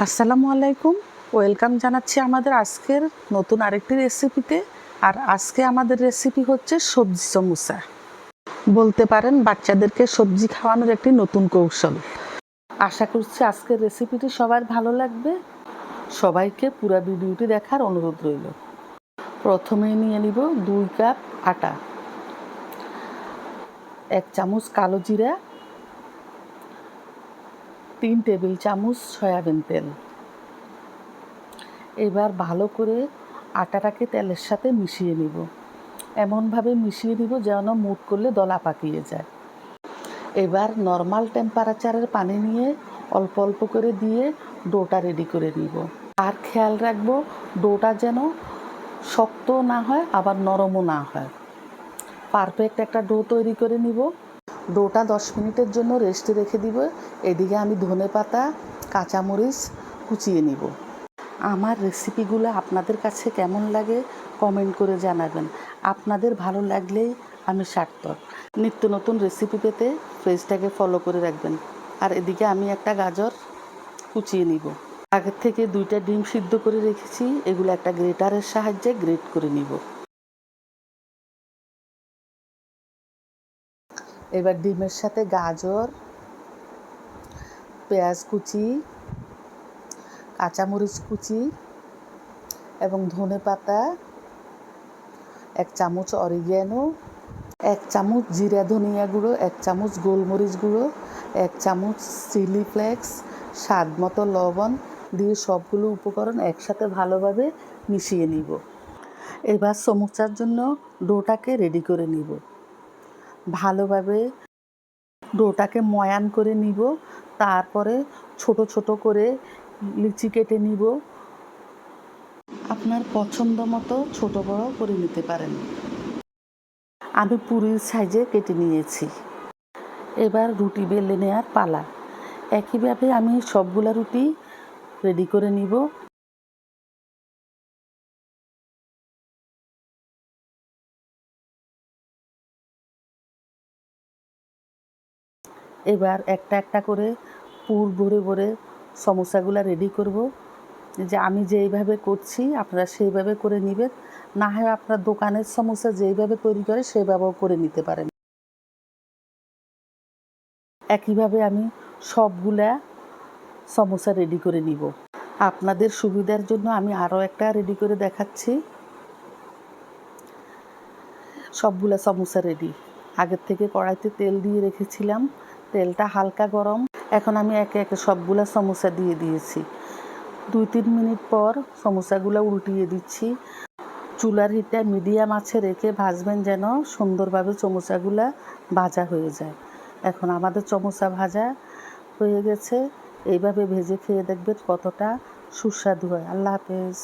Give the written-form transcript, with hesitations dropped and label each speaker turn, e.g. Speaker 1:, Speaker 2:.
Speaker 1: আসসালামু আলাইকুম, ওয়েলকাম জানাচ্ছি আমাদের আজকের নতুন আরেকটি রেসিপিতে। আর আজকে আমাদের রেসিপি হচ্ছে সবজি সমুচা। বলতে পারেন বাচ্চাদেরকে সবজি খাওয়ানোর একটি নতুন কৌশল। আশা করছি আজকের রেসিপিটি সবার ভালো লাগবে। সবাইকে পুরো ভিডিওটি দেখার অনুরোধ রইল। প্রথমেই নিয়ে নিব 2 কাপ আটা, 1 চামচ কালো জিরা, 3 টেবিল চামচ সয়াবিন তেল। এবার ভালো করে আটাটাকে তেলের সাথে মিশিয়ে নিব। এমনভাবে মিশিয়ে নিব যেন মুট করলে দলা পাকিয়ে যায়। এবার নর্মাল টেম্পারেচারের পানি নিয়ে অল্প অল্প করে দিয়ে ডোটা রেডি করে নিব। আর খেয়াল রাখবো ডোটা যেন শক্ত না হয় আবার নরমও না হয়। পারফেক্ট একটা ডো তৈরি করে নিব। ডোটা 10 মিনিটের জন্য রেস্টে রেখে দিব। এদিকে আমি ধনেপাতা, কাঁচামরিচ কুচিয়ে নিব। আমার রেসিপিগুলো আপনাদের কাছে কেমন লাগে কমেন্ট করে জানাবেন। আপনাদের ভালো লাগলেই আমি সার্থক। নিত্য নতুন রেসিপি পেতে পেজটাকে ফলো করে রাখবেন। আর এদিকে আমি একটা গাজর কুচিয়ে নিব। আগের থেকে 2টা ডিম সিদ্ধ করে রেখেছি, এগুলো একটা গ্রেটারের সাহায্যে গ্রেট করে নিব। এবার ডিমের সাথে গাজর, পেঁয়াজ কুচি, কাঁচামরিচ কুচি এবং ধনেপাতা, 1 চামচ অরিগ্যানো, 1 চামচ জিরা ধনিয়া গুঁড়ো, 1 চামচ গোলমরিচ গুঁড়ো, 1 চামচ চিলি ফ্লেক্স, স্বাদ মতো লবণ দিয়ে সবগুলো উপকরণ একসাথে ভালোভাবে মিশিয়ে নিব। এবার সমুচার জন্য ডোটাকে রেডি করে নিব। ভালোভাবে ডোটাকে ময়ান করে নিব। তারপরে ছোট ছোট করে লিচি কেটে নিব। আপনার পছন্দ মতো ছোট বড় করে নিতে পারেন। আমি পুরির সাইজে কেটে নিয়েছি। এবার রুটি বেলে নেওয়ার পালা। একইভাবে আমি সবগুলা রুটি রেডি করে নিব। এবার একটা একটা করে পুর ভরে ভরে সমোসাগুলো রেডি করব। যে আমি যেইভাবে করছি আপনারা সেইভাবে করে নেবেন। না হয় আপনার দোকানের সমোসা যেইভাবে তৈরি করে সেইভাবেও করে নিতে পারেন। একইভাবে আমি সবগুলা সমোসা রেডি করে নিব। আপনাদের সুবিধার জন্য আমি আরও একটা রেডি করে দেখাচ্ছি। সবগুলা সমোসা রেডি। আগের থেকে কড়াইতে তেল দিয়ে রেখেছিলাম, তেলটা হালকা গরম। এখন আমি একে একে সবগুলা সমোসা দিয়ে দিয়েছি। 2-3 মিনিট পর সমোসাগুলো উল্টিয়ে দিচ্ছি। চুলার হিটটা মিডিয়াম আঁচে রেখে ভাজবেন যেন সুন্দরভাবে সমোসাগুলো ভাজা হয়ে যায়। এখন আমাদের সমোসা ভাজা হয়ে গেছে। এইভাবে ভেজে খেয়ে দেখবেন কতটা সুস্বাদু হয়। আল্লাহ হাফেজ।